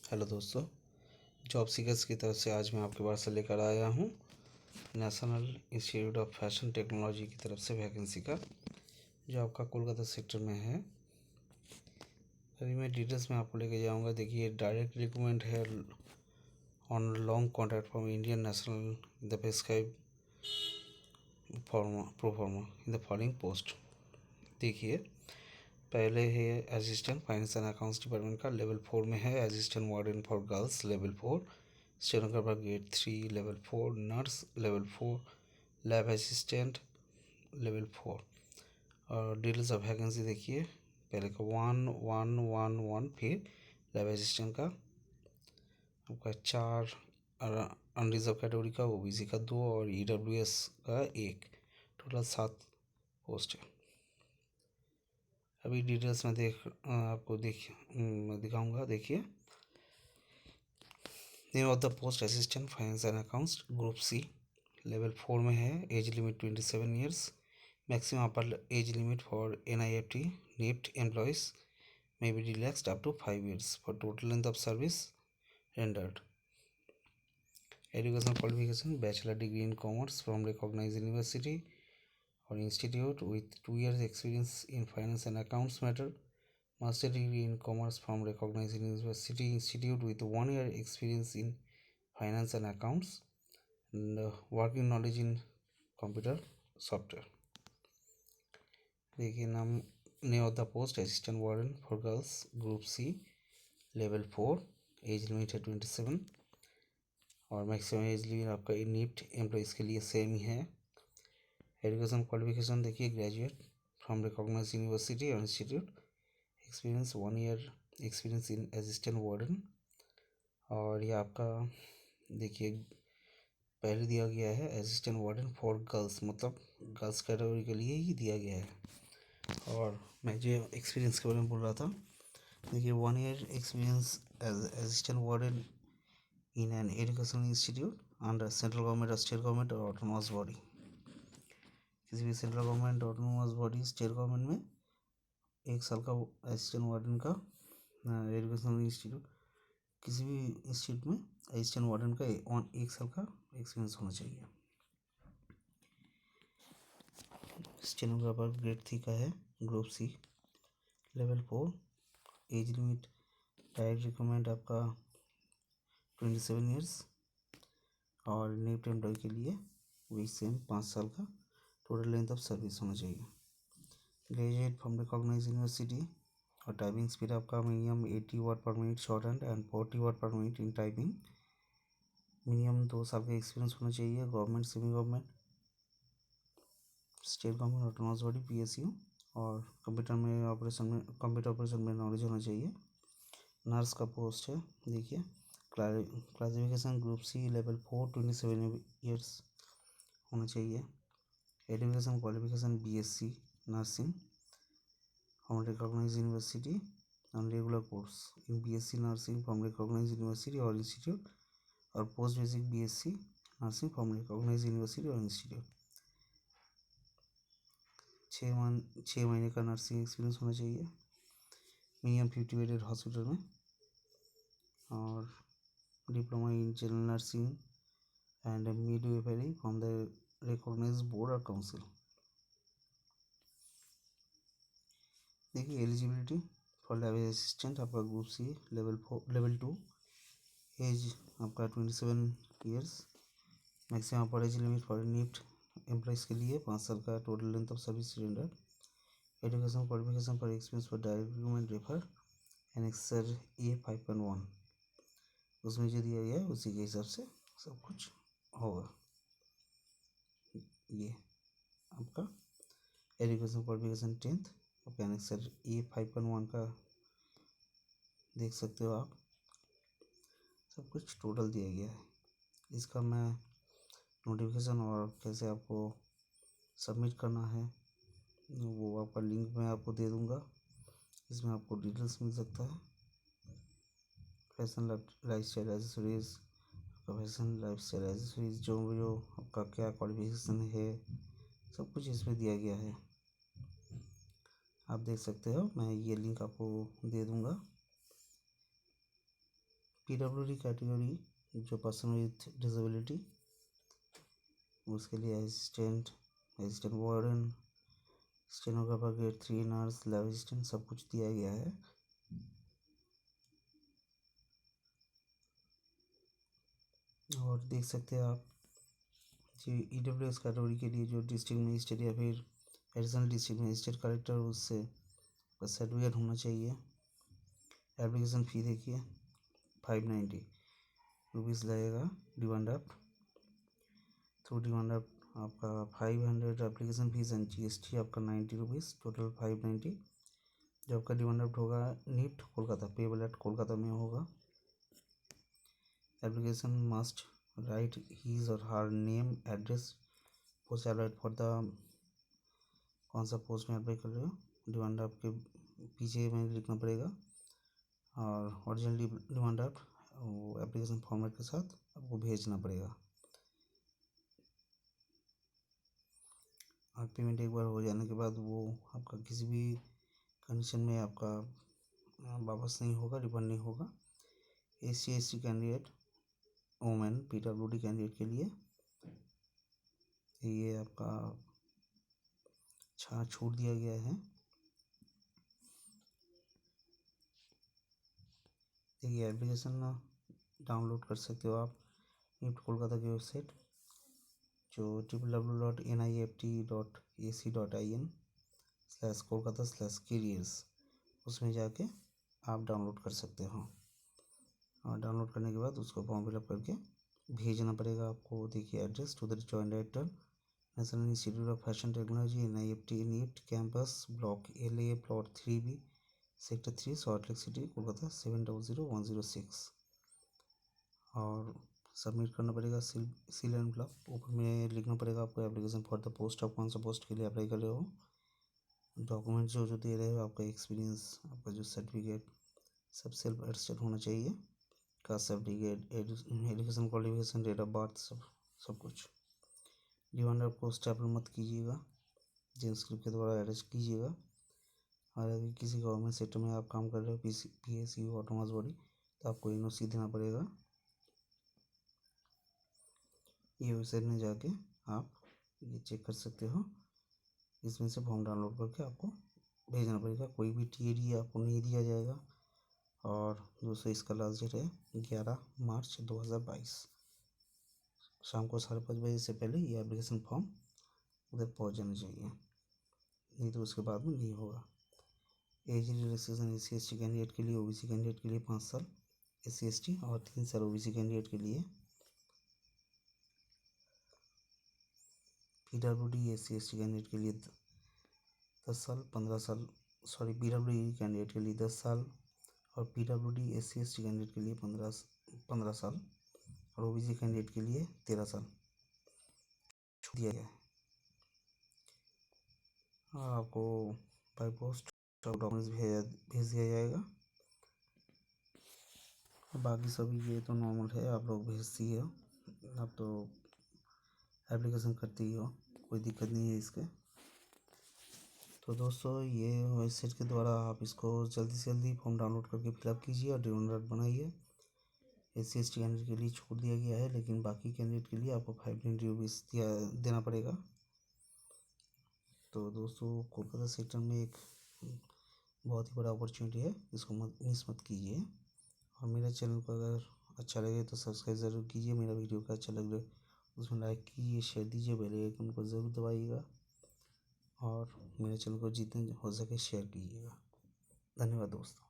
Hello दोस्तों, job seekers की तरफ से आज मैं आपके पास से लेकर आया हूँ national institute of fashion technology की तरफ से वैकेंसी का, जो आपका कोलकाता सेक्टर में है। अभी मैं डिटेल्स में आपको लेके जाऊँगा। देखिए, डायरेक्ट रिक्रूटमेंट है on long contract from Indian national the prescribe proforma in the following post. देखिए, पहले है assistant finance and accounts department का, लेवल 4 में है। Assistant warden for girls level 4, stenographer grade 3 level 4, nurse level 4, lab assistant level 4। और details of vacancy देखिए, पहले का 1111, फिर लैब असिस्टेंट का आपका 4, अनरिजर्व कैटेगरी का ओबीसी का 2 और ईडब्ल्यूएस का 1, टोटल 7 पोस्ट है। अभी डिटेल्स में आपको दिखाऊंगा। देखिए, name of the post assistant finance and accounts group C level 4 में है। Age limit 27 years, maximum upper age limit for NIFT NIFT employees may be relaxed up to 5 years for total length of service rendered. Educational qualification: bachelor degree in commerce from recognized university or institute with 2 years experience in finance and accounts matter. Master degree in commerce from recognized university institute with 1 year experience in finance and accounts, and working knowledge in computer software. देखिए, name of the post assistant warden for girls group C level 4, age limit है 27 और maximum age limit आपका NIFT employees के लिए same ही है। Education qualification देखिए, graduate from recognise university और institute, experience 1 year experience in assistant warden. और ये आपका देखिए, पहले दिया गया है असिस्टेंट वार्डन फॉर गर्ल्स, मतलब गर्ल्स कैटेगरी के लिए ही दिया गया है। और मैं जो एक्सपीरियंस के बारे में बोल रहा था, देखिए 1 year experience as assistant warden in an educational institute under central government और स्टेट गवर्नमेंट और ऑटोनोमस बॉडी। किसी भी central government, autonomous body, state government में 1 साल का असिस्टेंट वार्डन का एजुकेशनल इंस्टीट्यूट, किसी भी इंस्टीट्यूट में असिस्टेंट वार्डन का 1 साल का एक्सपीरियंस होना चाहिए। स्टेनोग्राफर ग्रेड 3 का है, group C level 4, age limit direct recruitment आपका 27 ईयर्स और NIFT एम्प्लॉय के लिए वही सेम 5 साल का टोटल लेंथ ऑफ सर्विस होना चाहिए। ग्रेजुएट फ्रॉम रिकॉग्नाइज यूनिवर्सिटी और टाइपिंग स्पीड आपका मिनिमम 80 वर्ड पर minute short hand and 40 word पर मिनट इन टाइपिंग। मिनिमम 2 साल का एक्सपीरियंस होना चाहिए। Government, semi government, state government, autonomous body, PSU और कंप्यूटर ऑपरेशन में नॉलेज होना चाहिए। नर्स का पोस्ट है। देखिए, classification group C level 4, 27 years होना चाहिए। Education qualification BSc nursing from recognise university on regular course in BSc nursing from recognise university और इंस्टीट्यूट, और post basic BSc nursing from recognise university और institute. 6 महीने का nursing experience होना चाहिए, minimum 50 bedded hospital में, और diploma in general nursing and midwifery from the recognise board और काउंसिल। देखिए, एलिजिबिलिटी फॉर लैब असिस्टेंट आपका ग्रुप सी लेवल 2, एज आपका 27 years, maximum upper age limit for NIFT employees के लिए 5 साल का total length of service render. Education qualification for experience for direct recruitment refer annexure A 5.1, उसमें जो दिया गया है उसी के हिसाब से सब कुछ होगा। ये आपका एजुकेशन क्वालिफिकेशन 10th और एनेक्सर A 5.1 का देख सकते हो आप, सब कुछ टोटल दिया गया है। इसका मैं नोटिफिकेशन और कैसे आपको सबमिट करना है वो आपका लिंक मैं आपको दे दूँगा, इसमें आपको डिटेल्स मिल सकता है। Fashion lifestyle accessories, fashion lifestyle accessories जो आपका क्या क्वालिफिकेशन है, सब कुछ इसमें दिया गया है, आप देख सकते हो। मैं ये लिंक आपको दे दूँगा। PWD कैटेगरी जो पर्सन विथ डिसेबिलिटी, उसके लिए assistant warden, stenographer grade 3, nurse, lab assistant sub कुछ दिया गया है। और देख सकते हैं आप जो EWS कैटेगरी के लिए जो डिस्ट्रिक्ट मजिस्ट्रेट या फिर एडिशनल डिस्ट्रिक्ट मजिस्ट्रेट कलेक्टर उससे सर्टिफिकेट होना चाहिए। एप्लीकेशन फ़ी देखिए 590 रुपीज़ लगेगा। Demand draft through demand draft आपका 500 एप्लीकेशन फीस एंड GST आपका 90 रुपीज़, टोटल 590। जो आपका डिमांड ड्राफ्ट होगा NIFT Kolkata, payable at Kolkata में होगा। एप्लीकेशन मस्ट राइट हीज और her name, address, post apply for the कौन सा पोस्ट में अप्लाई कर रहे हो, डिमांड ड्राफ्ट के पीछे में लिखना पड़ेगा। और ओरिजिनल डिमांड ड्राफ्ट वो एप्लीकेशन फॉर्मेट के साथ आपको भेजना पड़ेगा। और पेमेंट एक बार हो जाने के बाद वो आपका किसी भी कंडीशन में आपका वापस नहीं होगा, रिफंड नहीं होगा। SC/ST candidate, women, PWD candidate के लिए ये आपका छूट दिया गया है। देखिए एप्लीकेशन डाउनलोड कर सकते हो आप निफ्ट कोलकाता की वेबसाइट जो www.niftac.ac.in/kolkata/careers उसमें जाके आप डाउनलोड कर सकते हो। और डाउनलोड करने के बाद उसको फॉर्म फिलअप करके भेजना पड़ेगा आपको। देखिए address to the joint director, national institute of fashion technology, NIFT NIFT campus, block LA, plot 3B, sector 3, salt lake city, Kolkata 700106। और सबमिट करना पड़ेगा सील एंड ब्लॉक। ऊपर में लिखना पड़ेगा आपको एप्लीकेशन फॉर द पोस्ट, आप कौन सा पोस्ट के लिए अप्लाई कर रहे हो। डॉक्यूमेंट जो दे रहे हो, आपका एक्सपीरियंस, आपका जो सर्टिफिकेट सब सेल्फ अटेस्टेड होना चाहिए। Caste certificate, education qualification, date of birth, सब कुछ। डिमांड आपको स्टेपल मत कीजिएगा, जेंस्क्रिप्ट के द्वारा अरेस्ट कीजिएगा। और अगर किसी गवर्नमेंट सेक्टर में आप काम कर रहे हो, PSU ऑटोनोमस बॉडी, तो आपको NOC देना पड़ेगा। ये वेबसाइट में जाके आप ये चेक कर सकते हो। इसमें से फॉर्म डाउनलोड करके आपको भेजना पड़ेगा। कोई भी TAD आपको नहीं दिया जाएगा। और दूसरा इसका लास्ट डेट है 11 मार्च 2022 शाम को 5:30 बजे से पहले ये एप्लीकेशन फॉर्म उधर पहुंच जाना चाहिए, नहीं तो उसके बाद में नहीं होगा। एज रिलैक्सेशन SC/ST कैंडिडेट के लिए, OBC कैंडिडेट के लिए 5 साल SC/ST और 3 साल OBC कैंडिडेट के लिए। PWD SC/ST कैंडिडेट के लिए 10 साल, 15 साल, PWD कैंडिडेट के लिए 10 साल और PWD SC/ST कैंडिडेट के लिए 15 साल और OBC कैंडिडेट के लिए 13 साल छूट दिया गया है। आपको बाई पोस्ट डॉक्यूमेंट्स भेज दिया जाएगा। बाकी सभी ये तो नॉर्मल है, आप लोग भेजती ही हो, आप तो एप्लीकेशन करती ही हो, कोई दिक्कत नहीं है इसके। तो दोस्तों ये वेबसाइट के द्वारा आप इसको जल्दी से जल्दी फॉर्म डाउनलोड करके फिलअप कीजिए और डिमांड ड्राफ्ट बनाइए। SC/ST कैंडिडेट के लिए छूट दिया गया है, लेकिन बाकी कैंडिडेट के लिए आपको 590 रुपीज़ देना पड़ेगा। तो दोस्तों कोलकाता सेक्टर में एक बहुत ही बड़ा अपॉर्चुनिटी है, इसको मिस मत कीजिए। और मेरे चैनल को अगर अच्छा लगे तो सब्सक्राइब ज़रूर कीजिए। मेरा वीडियो का अच्छा लगे उसमें लाइक कीजिए, शेयर दीजिए, बेल आइकन को ज़रूर दबाइएगा और मेरे चैनल को जितने हो सके शेयर कीजिएगा। धन्यवाद दोस्तों।